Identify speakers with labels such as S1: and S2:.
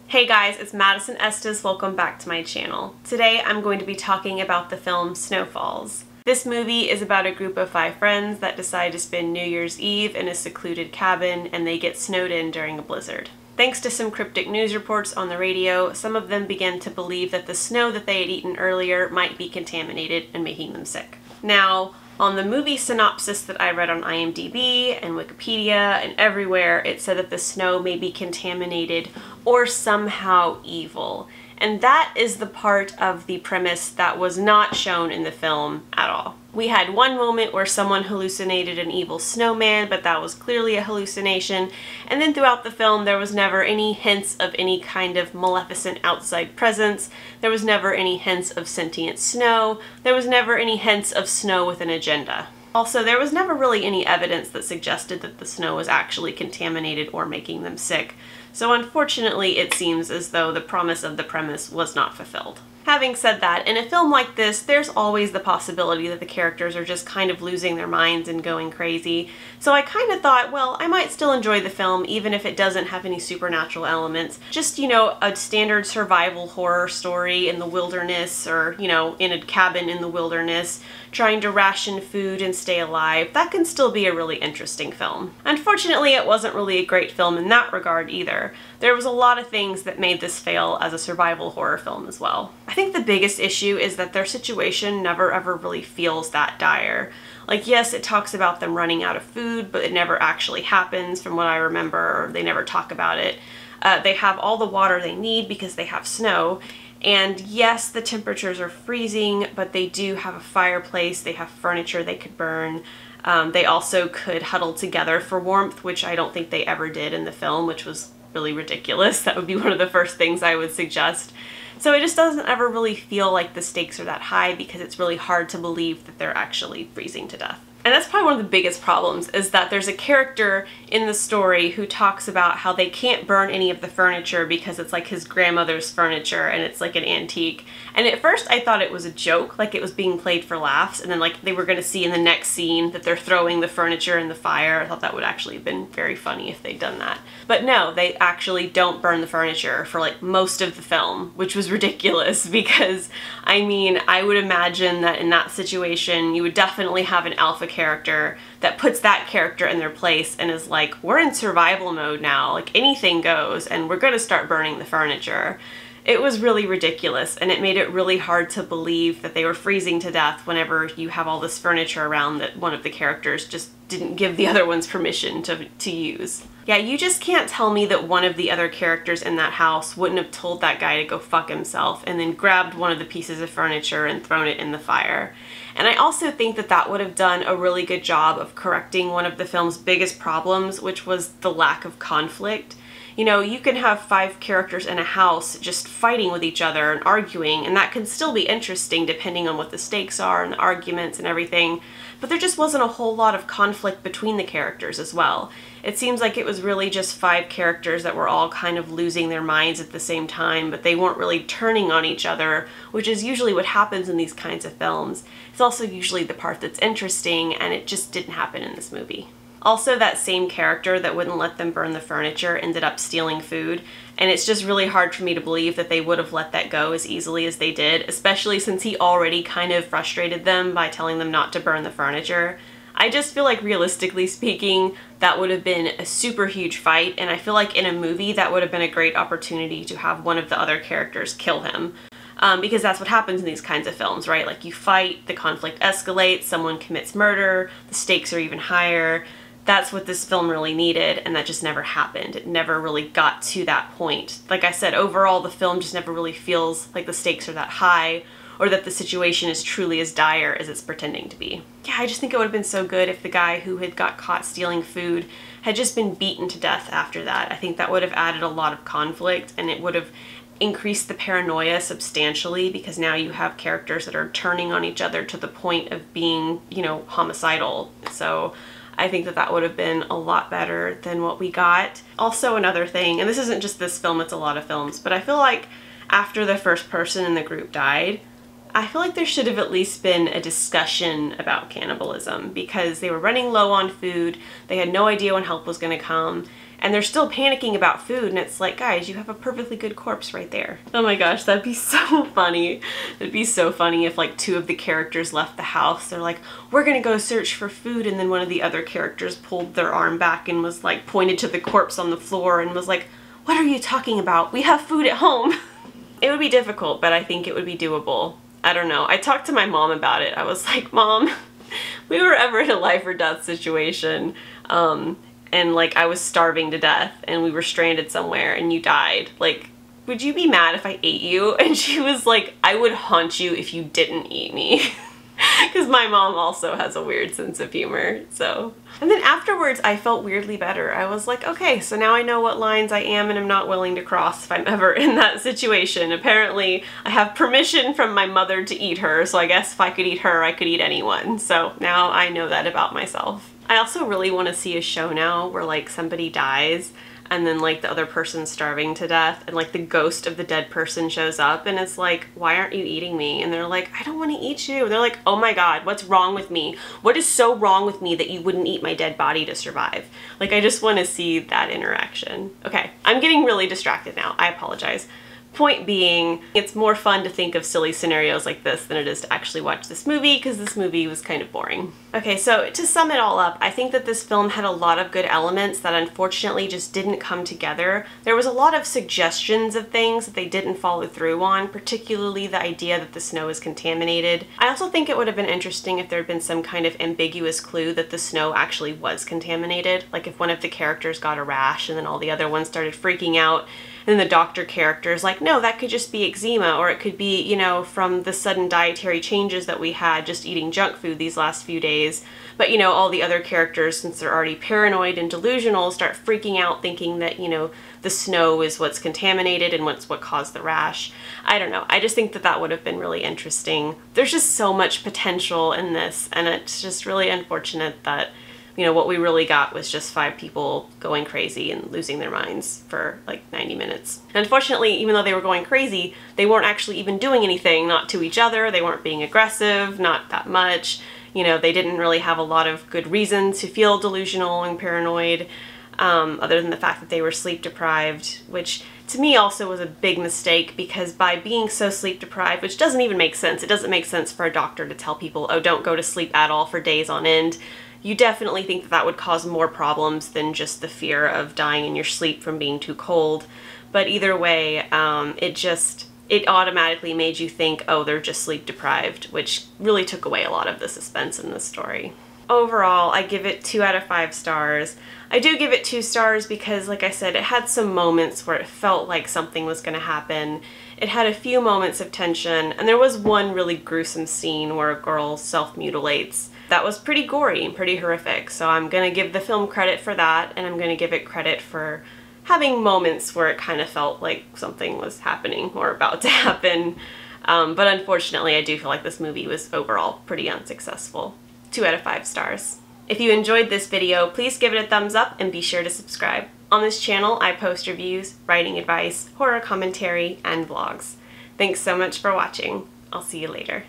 S1: Hey guys, it's Madison Estes. Welcome back to my channel. Today I'm going to be talking about the film Snowfalls. This movie is about a group of 5 friends that decide to spend New Year's Eve in a secluded cabin and they get snowed in during a blizzard. Thanks to some cryptic news reports on the radio, some of them begin to believe that the snow that they had eaten earlier might be contaminated and making them sick. Now, on the movie synopsis that I read on IMDb and Wikipedia and everywhere, it said that the snow may be contaminated or somehow evil. And that is the part of the premise that was not shown in the film at all. We had one moment where someone hallucinated an evil snowman, but that was clearly a hallucination. And then throughout the film, there was never any hints of any kind of maleficent outside presence. There was never any hints of sentient snow. There was never any hints of snow with an agenda. Also, there was never really any evidence that suggested that the snow was actually contaminated or making them sick. So unfortunately, it seems as though the promise of the premise was not fulfilled. Having said that, in a film like this, there's always the possibility that the characters are just kind of losing their minds and going crazy. So I kind of thought, well, I might still enjoy the film even if it doesn't have any supernatural elements. Just, a standard survival horror story in the wilderness or, in a cabin in the wilderness, trying to ration food and stay alive. That can still be a really interesting film. Unfortunately, it wasn't really a great film in that regard either. There was a lot of things that made this fail as a survival horror film as well. I think the biggest issue is that their situation never ever really feels that dire. Like, yes, it talks about them running out of food, but it never actually happens from what I remember, or they never talk about it. They have all the water they need because they have snow. And yes, the temperatures are freezing, but they do have a fireplace, they have furniture they could burn. They also could huddle together for warmth, which I don't think they ever did in the film, which was really ridiculous. That would be one of the first things I would suggest. So it just doesn't ever really feel like the stakes are that high because it's really hard to believe that they're actually freezing to death. And that's probably one of the biggest problems, is that there's a character in the story who talks about how they can't burn any of the furniture because it's like his grandmother's furniture and it's like an antique. And at first I thought it was a joke, like it was being played for laughs, and then like they were going to see in the next scene that they're throwing the furniture in the fire. I thought that would actually have been very funny if they'd done that. But no, they actually don't burn the furniture for like most of the film, which was ridiculous because, I mean, I would imagine that in that situation you would definitely have an alpha character that puts that character in their place and is like, we're in survival mode now, like anything goes, and we're gonna start burning the furniture. It was really ridiculous, and it made it really hard to believe that they were freezing to death whenever you have all this furniture around that one of the characters just didn't give the other ones permission to use. Yeah, you just can't tell me that one of the other characters in that house wouldn't have told that guy to go fuck himself and then grabbed one of the pieces of furniture and thrown it in the fire. And I also think that that would have done a really good job of correcting one of the film's biggest problems, which was the lack of conflict. You can have 5 characters in a house just fighting with each other and arguing, and that can still be interesting depending on what the stakes are and the arguments and everything, but there just wasn't a whole lot of conflict between the characters as well. It seems like it was really just 5 characters that were all kind of losing their minds at the same time, but they weren't really turning on each other, which is usually what happens in these kinds of films. It's also usually the part that's interesting, and it just didn't happen in this movie. Also, that same character that wouldn't let them burn the furniture ended up stealing food, and it's just really hard for me to believe that they would have let that go as easily as they did, especially since he already kind of frustrated them by telling them not to burn the furniture. I just feel like, realistically speaking, that would have been a super huge fight, and I feel like in a movie that would have been a great opportunity to have one of the other characters kill him. Because that's what happens in these kinds of films, right? Like, you fight, the conflict escalates, someone commits murder, the stakes are even higher. That's what this film really needed, and that just never happened. It never really got to that point. Like I said, overall the film just never really feels like the stakes are that high, or that the situation is truly as dire as it's pretending to be. Yeah, I just think it would have been so good if the guy who had got caught stealing food had just been beaten to death after that. I think that would have added a lot of conflict, and it would have increased the paranoia substantially, because now you have characters that are turning on each other to the point of being, homicidal. So I think that that would have been a lot better than what we got. Also, another thing, and this isn't just this film, it's a lot of films, but I feel like after the first person in the group died, I feel like there should have at least been a discussion about cannibalism, because they were running low on food, they had no idea when help was going to come, and they're still panicking about food, and it's like, guys, you have a perfectly good corpse right there. Oh my gosh, that'd be so funny. It'd be so funny if like 2 of the characters left the house. They're like, we're gonna go search for food, and then one of the other characters pulled their arm back and was like pointed to the corpse on the floor and was like, what are you talking about? We have food at home. It would be difficult, but I think it would be doable. I don't know. I talked to my mom about it. I was like, Mom, we were ever in a life or death situation, and like I was starving to death and we were stranded somewhere and you died. Like, would you be mad if I ate you? And she was like, I would haunt you if you didn't eat me. Because my mom also has a weird sense of humor, so. And then afterwards, I felt weirdly better. I was like, okay, so now I know what lines I am and am not willing to cross if I'm ever in that situation. Apparently, I have permission from my mother to eat her, so I guess if I could eat her, I could eat anyone. So now I know that about myself. I also really want to see a show now where like somebody dies and then like the other person's starving to death and like the ghost of the dead person shows up and it's like, why aren't you eating me? And they're like, I don't want to eat you. And they're like, oh my God, what's wrong with me? What is so wrong with me that you wouldn't eat my dead body to survive? Like, I just want to see that interaction. Okay, I'm getting really distracted now. I apologize. Point being, it's more fun to think of silly scenarios like this than it is to actually watch this movie, because this movie was kind of boring. Okay, so to sum it all up, I think that this film had a lot of good elements that unfortunately just didn't come together. There was a lot of suggestions of things that they didn't follow through on, particularly the idea that the snow is contaminated. I also think it would have been interesting if there had been some kind of ambiguous clue that the snow actually was contaminated. Like if one of the characters got a rash and then all the other ones started freaking out, and then the doctor character is like, no, that could just be eczema, or it could be, you know, from the sudden dietary changes that we had just eating junk food these last few days. But, you know, all the other characters, since they're already paranoid and delusional, start freaking out thinking that, you know, the snow is what's contaminated and what's what caused the rash. I don't know. I just think that that would have been really interesting. There's just so much potential in this, and it's just really unfortunate that, you know, what we really got was just 5 people going crazy and losing their minds for like 90 minutes. And unfortunately, even though they were going crazy, they weren't actually even doing anything, not to each other. They weren't being aggressive, not that much. You know, they didn't really have a lot of good reason to feel delusional and paranoid, other than the fact that they were sleep deprived, which to me also was a big mistake, because by being so sleep deprived, which doesn't even make sense, it doesn't make sense for a doctor to tell people, oh, don't go to sleep at all for days on end. You definitely think that that would cause more problems than just the fear of dying in your sleep from being too cold. But either way, it automatically made you think, oh, they're just sleep deprived, which really took away a lot of the suspense in this story. Overall, I give it 2 out of 5 stars. I do give it 2 stars because, like I said, it had some moments where it felt like something was going to happen. It had a few moments of tension, and there was one really gruesome scene where a girl self-mutilates. That was pretty gory and pretty horrific, so I'm going to give the film credit for that, and I'm going to give it credit for having moments where it kind of felt like something was happening or about to happen. But unfortunately, I do feel like this movie was overall pretty unsuccessful. 2 out of 5 stars. If you enjoyed this video, please give it a thumbs up and be sure to subscribe. On this channel, I post reviews, writing advice, horror commentary, and vlogs. Thanks so much for watching. I'll see you later.